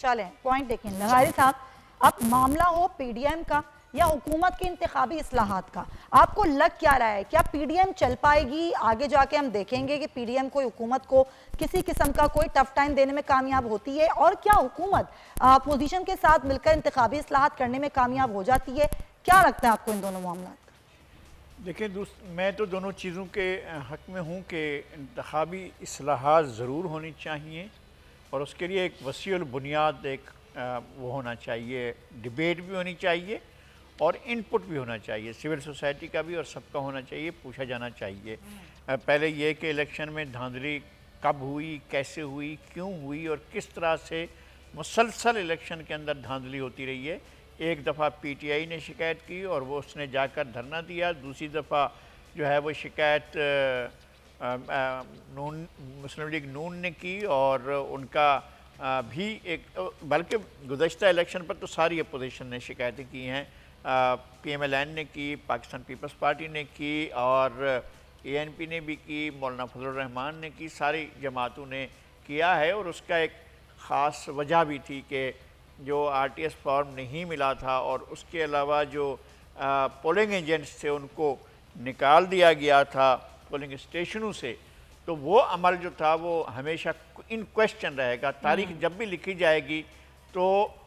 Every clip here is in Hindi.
चलें पॉइंट देखें लगारी साहब, अब मामला हो पीडीएम का या हुकूमत की इंतखाबी इस्लाहात का, आपको लग क्या रहा है? क्या पीडीएम चल पाएगी? आगे जाके हम देखेंगे कि पीडीएम कोई हुकूमत को किसी किस्म का कोई टफ टाइम देने में कामयाब होती है, और क्या हुकूमत अपोजिशन के साथ मिलकर इंतखाबी इस्लाहात करने में कामयाब हो जाती है? क्या लगता है आपको इन दोनों मामला? देखिए मैं तो दोनों चीज़ों के हक़ में हूँ कि इंतखाबी इस्लाहात ज़रूर होनी चाहिए और उसके लिए एक वसीउल बुनियाद एक वो होना चाहिए, डिबेट भी होनी चाहिए और इनपुट भी होना चाहिए, सिविल सोसाइटी का भी और सबका होना चाहिए, पूछा जाना चाहिए। पहले ये कि इलेक्शन में धांधली कब हुई, कैसे हुई, क्यों हुई और किस तरह से मुसलसल इलेक्शन के अंदर धांधली होती रही है। एक दफ़ा पीटीआई ने शिकायत की और वो उसने जाकर धरना दिया, दूसरी दफ़ा जो है वो शिकायत मुस्लिम लीग नून ने की और उनका भी एक, बल्कि गुज़श्ता इलेक्शन पर तो सारी अपोजिशन ने शिकायतें की हैं। PMLN ने की, पाकिस्तान पीपल्स पार्टी ने की और ANP ने भी की, मौलाना फजलुर रहमान ने की, सारी जमातों ने किया है। और उसका एक ख़ास वजह भी थी कि जो RTS फॉर्म नहीं मिला था और उसके अलावा जो पोलिंग एजेंट्स थे उनको निकाल दिया गया था पोलिंग स्टेशनों से, तो वो अमल जो था वो हमेशा इन क्वेश्चन रहेगा। तारीख जब भी लिखी जाएगी तो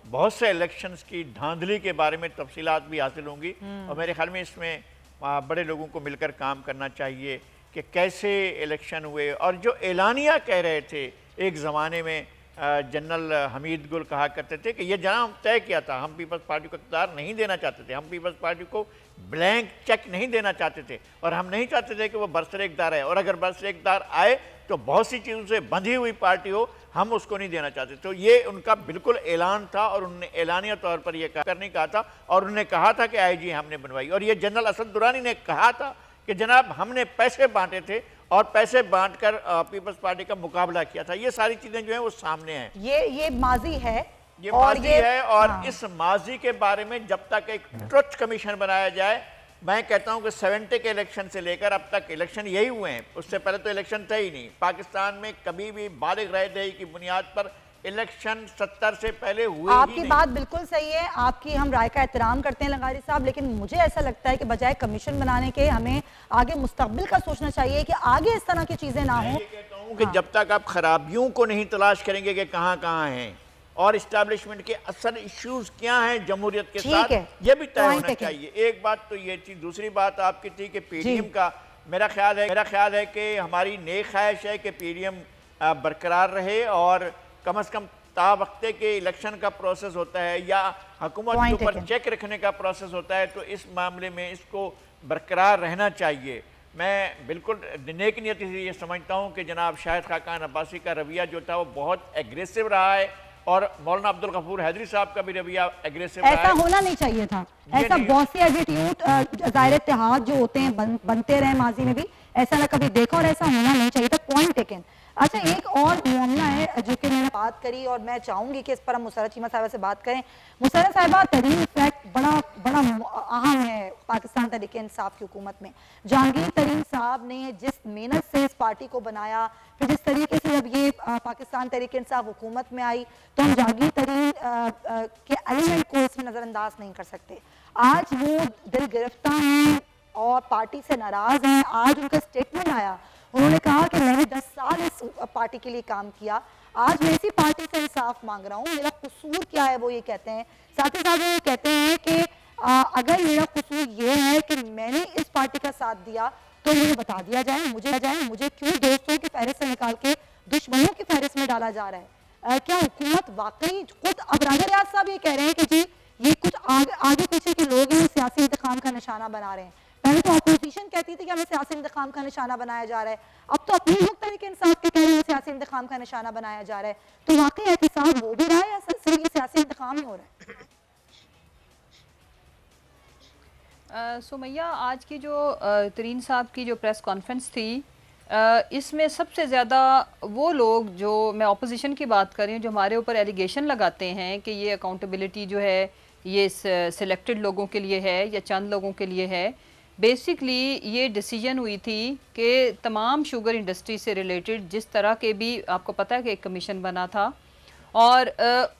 बहुत से इलेक्शंस की धांधली के बारे में तफसीलात भी हासिल होंगी और मेरे ख्याल में इसमें बड़े लोगों को मिलकर काम करना चाहिए कि कैसे इलेक्शन हुए। और जो एलानिया कह रहे थे एक ज़माने में, जनरल हमीद गुल कहा करते थे कि ये जनाब तय किया था, हम पीपल्स पार्टी को इक़्तिदार नहीं देना चाहते थे, हम पीपल्स पार्टी को ब्लैंक चेक नहीं देना चाहते थे और हम नहीं चाहते थे कि वो बरसरे इक़्तिदार आए, और अगर बरसरे इक़्तिदार आए तो बहुत सी चीज़ों से बंधी हुई पार्टी हो, हम उसको नहीं देना चाहते। तो ये उनका बिल्कुल ऐलान था और उन्होंने ऐलानिया तौर पर यह करने कहा था और उन्होंने कहा था कि IG हमने बनवाई। और ये जनरल असद दुरानी ने कहा था कि जनाब हमने पैसे बांटे थे और पैसे बांटकर पीपल्स पार्टी का मुकाबला किया था। ये सारी चीजें जो है वो सामने हैं। ये माजी है, ये माजी है और हाँ। इस माजी के बारे में जब तक एक ट्रुथ कमीशन बनाया जाए, मैं कहता हूं कि 70 के इलेक्शन से लेकर अब तक इलेक्शन यही हुए हैं, उससे पहले तो इलेक्शन थे ही नहीं। पाकिस्तान में कभी भी बालिग राय दही की बुनियाद पर इलेक्शन 70 से पहले हुए। आपकी बात बिल्कुल सही है, आपकी हम राय का एहतराम करते हैं लंगारी साहब, लेकिन मुझे ऐसा लगता है कि बजाय कमीशन बनाने के हमें आगे मुस्तकबिल का सोचना चाहिए कि आगे इस तरह की चीजें ना हो। कहता हूं कि जब तक आप खराबियों को नहीं तलाश करेंगे कि कहां कहां हैं और इस्टेब्लिशमेंट के असल इश्यूज क्या हैं जमहूरियत के साथ, ये भी तय होना चाहिए। एक बात तो ये थी, दूसरी बात आपकी थी कि पीडीएम का मेरा ख्याल है कि हमारी नेक ख्वाहिश है कि पीडीएम बरकरार रहे और कम अज़ कम तावक्ते के इलेक्शन का प्रोसेस होता है या हुकूमत के ऊपर चेक रखने का प्रोसेस होता है, तो इस मामले में इसको बरकरार रहना चाहिए। मैं बिल्कुल नेक नियति से ये समझता हूँ कि जनाब शाहिद खाकान अब्बासी का रवैया जो था वो बहुत एग्रेसिव रहा है और मौलाना अब्दुल गफूर हैदरी साहब का भी रवैया एग्रेसिव रहा है। ऐसा होना नहीं चाहिए था, ऐसा बहुत से एटीट्यूड ज़ाहिर इत्तेहाद जो होते हैं बनते रहे माजी में भी, ऐसा ना कभी देखा और ऐसा होना नहीं चाहिए था। Point taken. अच्छा, एक और मामला है जो कि मैंने बात करी और मैं चाहूंगी कि इस पर हम मुसर्रत चीमा साहिबा से बात करें। मुसर्रत साहिबा, तरीन फैक्ट बड़ा अहम है पाकिस्तान तहरीक इंसाफ की हुकूमत में। जहांगीर तरीन साहब ने जिस मेहनत से इस पार्टी को बनाया, फिर जिस तरीके से जब ये पाकिस्तान तहरीक इंसाफ हुकूमत में आई, तो हम जहांगीर तरीन के एलिमेंट को इसमें नज़रअंदाज नहीं कर सकते। आज वो दिल गिरफ्तार हैं और पार्टी से नाराज हैं। आज उनका स्टेटमेंट आया, उन्होंने कहा कि मैंने 10 साल इस पार्टी के लिए काम किया, आज मैं इसी पार्टी से इंसाफ मांग रहा हूँ, मेरा कसूर क्या है वो ये कहते हैं। साथ ही साथ वो ये कहते हैं कि अगर मेरा कसूर ये है कि मैंने इस पार्टी का साथ दिया तो मुझे बता दिया जाए, मुझे क्यों दोस्तों की फहरिस्त से निकाल के दुश्मनों की फहरिस्त में डाला जा रहा है। क्या हुकूमत वाकई खुद, अब राजा रियाज साहब ये कह रहे हैं कि जी ये कुछ आगे पीछे के लोग हैं सियासी इंतकाम का निशाना बना रहे हैं। पहले तो अपोजिशन कहती थी कि हमें सियासी इंतकाम का निशाना बनाया जा रहा है, अब तो अपनी लोग तरीके इंसाफ के कह रहे हैं सियासी इंतकाम का निशाना बनाया जा रहा है। तो वाकई एहतिसाब हो भी रहा है या सिर्फ ये सियासी इंतकाम ही हो रहा है? सुमैया, आज की जो तरीन साहब की जो प्रेस कॉन्फ्रेंस थी, इसमें सबसे ज़्यादा वो लोग, जो मैं अपोजिशन की बात कर रही हूँ, जो हमारे ऊपर एलिगेशन लगाते हैं कि ये अकाउंटेबिलिटी जो है ये सिलेक्टेड लोगों के लिए है या चंद लोगों के लिए है। बेसिकली ये डिसीजन हुई थी कि तमाम शुगर इंडस्ट्री से रिलेटेड जिस तरह के भी, आपको पता है कि एक कमीशन बना था और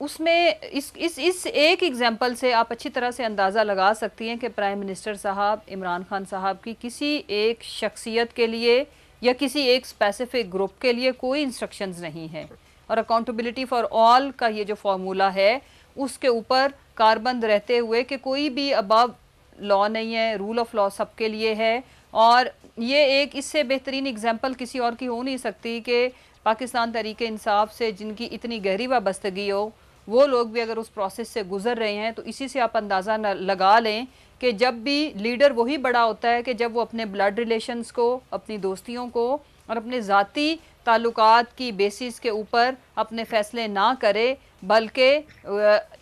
उसमें इस एक एग्जाम्पल से आप अच्छी तरह से अंदाज़ा लगा सकती हैं कि प्राइम मिनिस्टर साहब इमरान खान साहब की किसी एक शख्सियत के लिए या किसी एक स्पेसिफिक ग्रुप के लिए कोई इंस्ट्रक्शंस नहीं है। और अकाउंटेबिलिटी फॉर ऑल का ये जो फार्मूला है उसके ऊपर कारबंद रहते हुए कि कोई भी अबव लॉ नहीं है, रूल ऑफ लॉ सबके लिए है। और ये एक इससे बेहतरीन एग्जाम्पल किसी और की हो नहीं सकती कि पाकिस्तान तहरीके इंसाफ से जिनकी इतनी गहरी वाबस्तगी हो, वो लोग भी अगर उस प्रोसेस से गुजर रहे हैं तो इसी से आप अंदाज़ा लगा लें कि जब भी लीडर वही बड़ा होता है कि जब वो अपने ब्लड रिलेशंस को, अपनी दोस्तियों को और अपने ज़ाती ताल्लुकात की बेसिस के ऊपर अपने फ़ैसले ना करे, बल्कि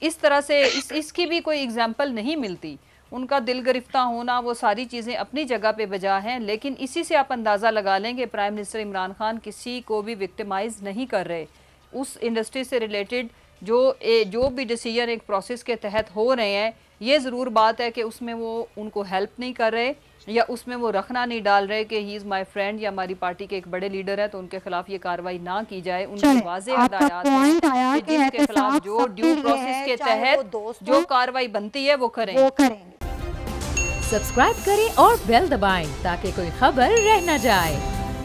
इस तरह से इसकी भी कोई एग्जाम्पल नहीं मिलती। उनका दिल गिरफ्ता होना, वो सारी चीज़ें अपनी जगह पे बजा हैं, लेकिन इसी से आप अंदाज़ा लगा लें कि प्राइम मिनिस्टर इमरान खान किसी को भी विक्टिमाइज नहीं कर रहे। उस इंडस्ट्री से रिलेटेड जो भी डिसीजन एक प्रोसेस के तहत हो रहे हैं, ये ज़रूर बात है कि उसमें वो उनको हेल्प नहीं कर रहे या उसमें वो रखना नहीं डाल रहे कि ही इज़ माई फ्रेंड या हमारी पार्टी के एक बड़े लीडर है तो उनके खिलाफ ये कार्रवाई ना की जाए। उनकी वाज़ेह हिदायत है कि जिनके खिलाफ जो ड्यू प्रोसेस के तहत जो कार्रवाई बनती है वो करें। सब्सक्राइब करें और बेल दबाएं ताकि कोई खबर रह न जाए।